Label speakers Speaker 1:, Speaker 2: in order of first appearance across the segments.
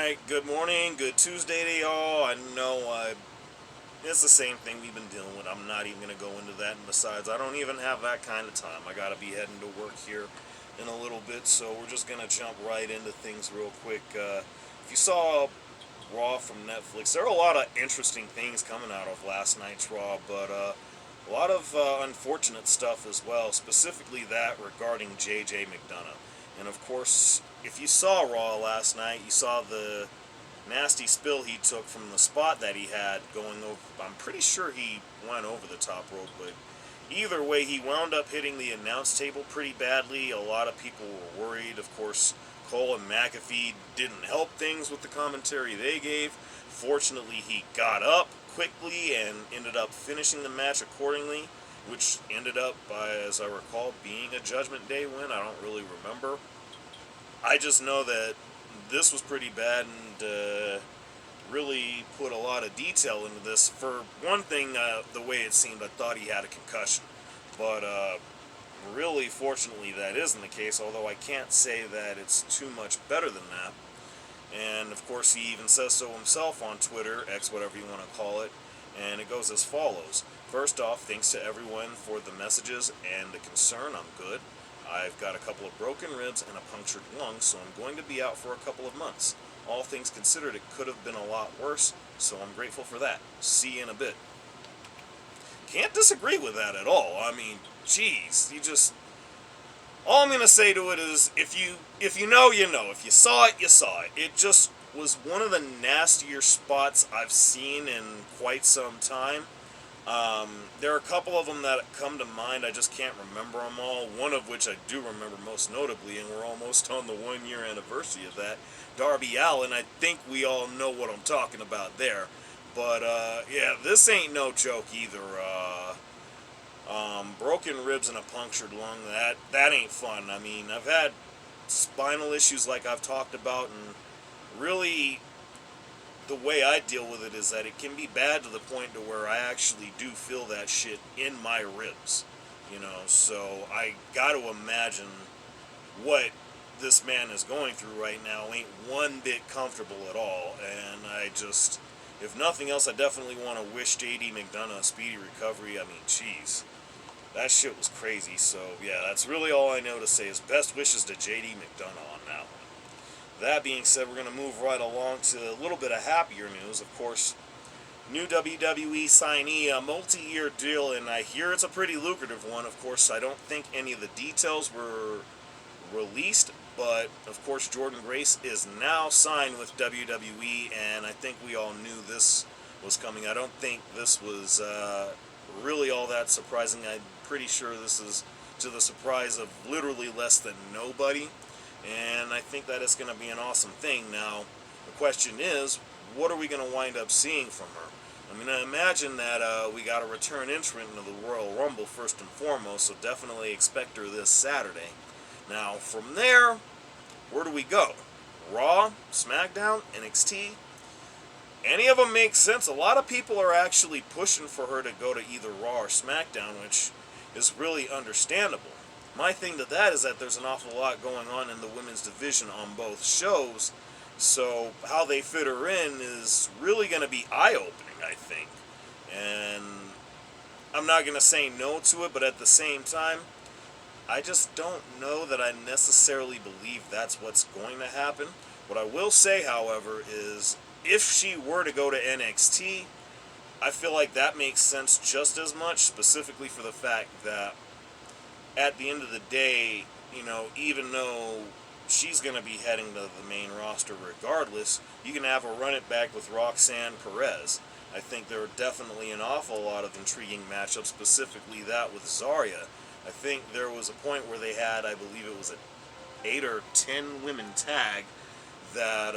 Speaker 1: Alright, good morning, good Tuesday to y'all. I know it's the same thing we've been dealing with. I'm not even going to go into that. And besides, I don't even have that kind of time. I got to be heading to work here in a little bit, so we're just going to jump right into things real quick. If you saw Raw from Netflix, there are a lot of interesting things coming out of last night's Raw, but a lot of unfortunate stuff as well, specifically that regarding J.J. McDonough. And of course, if you saw Raw last night, you saw the nasty spill he took from the spot that he had going over. I'm pretty sure he went over the top rope, but either way, he wound up hitting the announce table pretty badly. A lot of people were worried. Of course, Cole and McAfee didn't help things with the commentary they gave. Fortunately, he got up quickly and ended up finishing the match accordingly, which ended up, by, as I recall, being a Judgment Day win. I don't really remember. I just know that this was pretty bad and really put a lot of detail into this. For one thing, the way it seemed, I thought he had a concussion. But really, fortunately, that isn't the case, although I can't say that it's too much better than that. And, of course, he even says so himself on Twitter, X, whatever you want to call it, and it goes as follows. First off, thanks to everyone for the messages and the concern. I'm good. I've got a couple of broken ribs and a punctured lung, so I'm going to be out for a couple of months. All things considered, it could have been a lot worse, so I'm grateful for that. See you in a bit. Can't disagree with that at all. I mean, geez, all I'm going to say to it is, if you know, you know. If you saw it, you saw it. It just was one of the nastier spots I've seen in quite some time. There are a couple of them that come to mind. I just can't remember them all. One of which I do remember most notably, and we're almost on the 1 year anniversary of that, Darby Allin. I think we all know what I'm talking about there. But, yeah, this ain't no joke either. Broken ribs and a punctured lung, that ain't fun. I mean, I've had spinal issues like I've talked about, and really the way I deal with it is that it can be bad to the point to where I actually do feel that shit in my ribs, so I gotta imagine what this man is going through right now ain't one bit comfortable at all, and if nothing else, I definitely want to wish J.D. McDonough a speedy recovery. I mean, jeez, that shit was crazy. So yeah, that's really all I know to say is best wishes to J.D. McDonough on that one. That being said, we're going to move right along to a little bit of happier news. Of course, new WWE signee, a multi-year deal, and I hear it's a pretty lucrative one. Of course, I don't think any of the details were released, but of course, Jordan Grace is now signed with WWE, and I think we all knew this was coming. I don't think this was really all that surprising. I'm pretty sure this is to the surprise of literally less than nobody. And I think that it's going to be an awesome thing. Now, the question is, what are we going to wind up seeing from her? I mean, I imagine that we got a return entrant into the Royal Rumble first and foremost, so definitely expect her this Saturday. Now, from there, where do we go? Raw, SmackDown, NXT? Any of them make sense. A lot of people are actually pushing for her to go to either Raw or SmackDown, which is really understandable. My thing to that is that there's an awful lot going on in the women's division on both shows, so how they fit her in is really going to be eye-opening, I think. And I'm not going to say no to it, but at the same time, I just don't know that I necessarily believe that's what's going to happen. What I will say, however, is if she were to go to NXT, I feel like that makes sense just as much, specifically for the fact that at the end of the day, even though she's going to be heading to the main roster regardless, you can have her run it back with Roxanne Perez. I think there are definitely an awful lot of intriguing matchups, specifically that with Zarya. I think there was a point where they had, I believe it was an 8 or 10 women tag that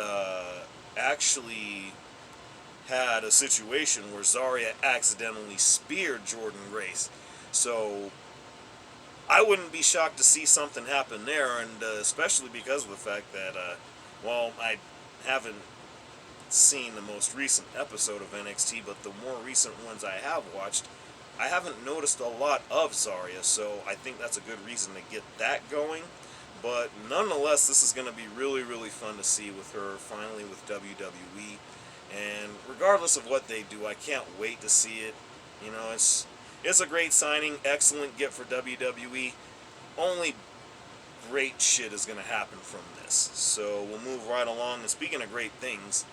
Speaker 1: actually had a situation where Zarya accidentally speared Jordan Grace. So I wouldn't be shocked to see something happen there, and especially because of the fact that, I haven't seen the most recent episode of NXT, but the more recent ones I have watched, I haven't noticed a lot of Zarya, so I think that's a good reason to get that going. But nonetheless, this is going to be really, really fun to see with her finally with WWE. And regardless of what they do, I can't wait to see it. You know, it's a great signing, excellent get for WWE. Only great shit is going to happen from this. So we'll move right along. And speaking of great things,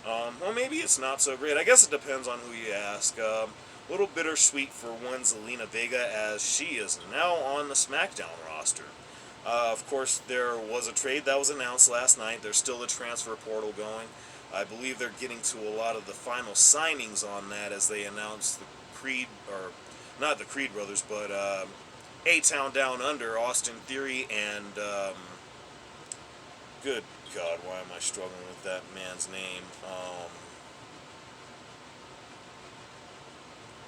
Speaker 1: well, maybe it's not so great. I guess it depends on who you ask. A little bittersweet for one Zelina Vega, as she is now on the SmackDown roster. Of course, there was a trade that was announced last night. There's still a transfer portal going. I believe they're getting to a lot of the final signings on that as they announce the Creed, or not the Creed brothers, but A-Town Down Under, Austin Theory, and good God, why am I struggling with that man's name?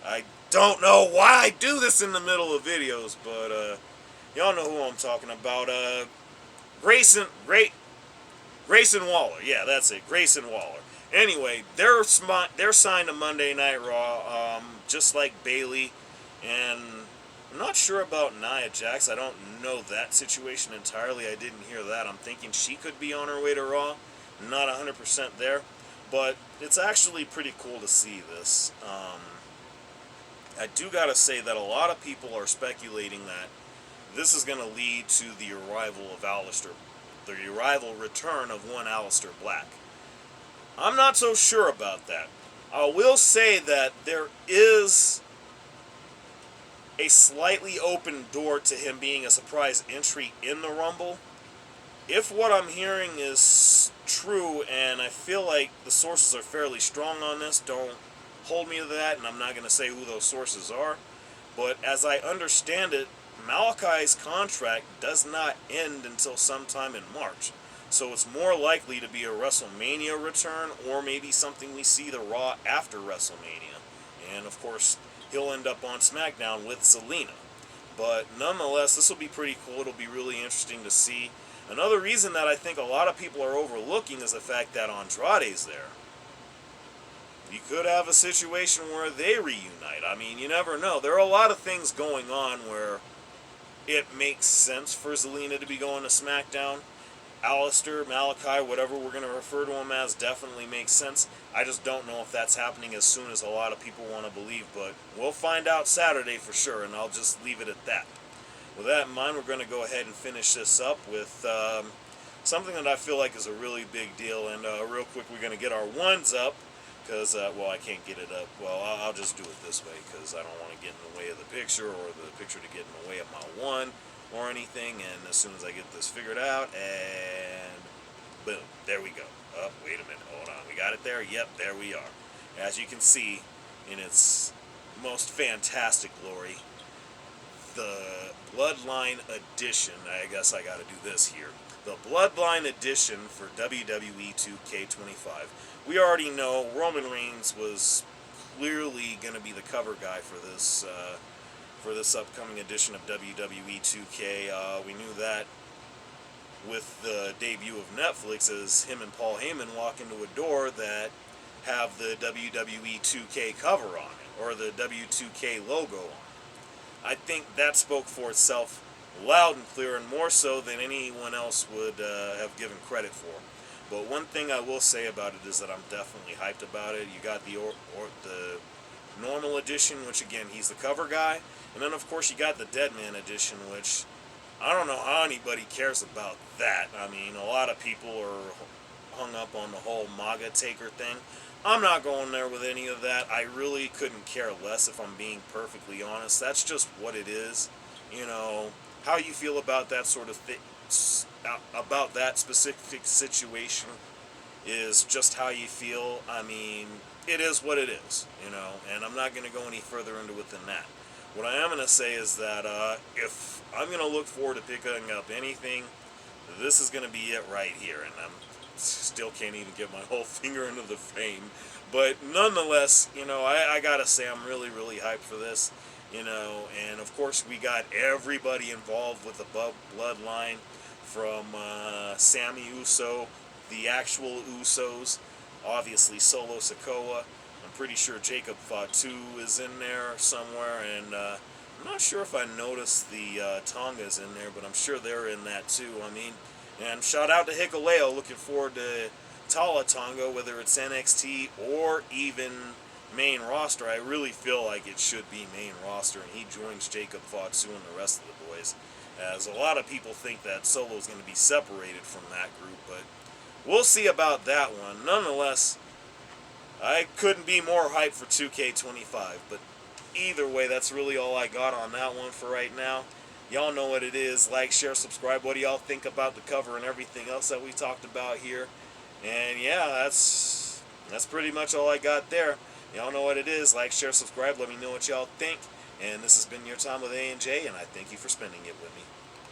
Speaker 1: I don't know why I do this in the middle of videos, but y'all know who I'm talking about. Grayson Waller. Yeah, that's it. Grayson Waller. Anyway, they're signed to Monday Night Raw, just like Bayley, and I'm not sure about Nia Jax. I don't know that situation entirely. I didn't hear that. I'm thinking she could be on her way to Raw. Not 100% there, but it's actually pretty cool to see this. I do gotta say that a lot of people are speculating that this is going to lead to the return of one Aleister Black. I'm not so sure about that. I will say that there is a slightly open door to him being a surprise entry in the Rumble. If what I'm hearing is true, and I feel like the sources are fairly strong on this, don't hold me to that, and I'm not going to say who those sources are, but as I understand it, Malachi's contract does not end until sometime in March. So it's more likely to be a WrestleMania return, or maybe something we see the Raw after WrestleMania. And of course, he'll end up on SmackDown with Zelina. But nonetheless, this will be pretty cool. It'll be really interesting to see. Another reason that I think a lot of people are overlooking is the fact that Andrade's there. You could have a situation where they reunite. I mean, you never know. There are a lot of things going on where it makes sense for Zelina to be going to SmackDown. Aleister, Malachi, whatever we're going to refer to him as, definitely makes sense. I just don't know if that's happening as soon as a lot of people want to believe, but we'll find out Saturday for sure, and I'll just leave it at that. With that in mind, we're going to go ahead and finish this up with something that I feel like is a really big deal, and real quick, we're going to get our ones up, because, well, I can't get it up. Well, I'll just do it this way, because I don't want to get in the way of the picture, or the picture to get in the way of my one, or anything. And as soon as I get this figured out, and boom, there we go. Oh, wait a minute, hold on, we got it there? Yep, there we are. As you can see, in its most fantastic glory, the Bloodline Edition, I guess I gotta do this here, the Bloodline Edition for WWE 2K25. We already know Roman Reigns was clearly going to be the cover guy for this upcoming edition of WWE 2K. We knew that with the debut of Netflix, as him and Paul Heyman walk into a door that have the WWE 2K cover on it, or the W2K logo on it. I think that spoke for itself loud and clear, and more so than anyone else would have given credit for. But one thing I will say about it is that I'm definitely hyped about it. You got the normal edition, which again, he's the cover guy. And then of course you got the Deadman edition, which I don't know how anybody cares about that. I mean, a lot of people are hung up on the whole MAGA taker thing. I'm not going there with any of that. I really couldn't care less, if I'm being perfectly honest. That's just what it is. You know, how you feel about that sort of thing, about that specific situation, is just how you feel. I mean, it is what it is, you know, and I'm not going to go any further into it than that. What I am going to say is that if I'm going to look forward to picking up anything, this is going to be it right here, and I'm still can't even get my whole finger into the frame. But nonetheless, you know, I got to say I'm really, really hyped for this. You know, and of course we got everybody involved with the bloodline, from Sammy Uso, the actual Usos, obviously Solo Sikoa. I'm pretty sure Jacob Fatu is in there somewhere, and I'm not sure if I noticed the Tongas in there, but I'm sure they're in that too. I mean, and shout out to Hikuleo. Looking forward to Tala Tonga, whether it's NXT or even main roster. I really feel like it should be main roster, and he joins Jacob Fatu and the rest of the boys. As a lot of people think that Solo's going to be separated from that group, but we'll see about that one. Nonetheless, I couldn't be more hyped for 2K25, but either way, that's really all I got on that one for right now. Y'all know what it is. Like, share, subscribe. What do y'all think about the cover and everything else that we talked about here? And yeah, that's pretty much all I got there. Y'all know what it is. Like, share, subscribe. Let me know what y'all think. And this has been your time with A&J, and I thank you for spending it with me.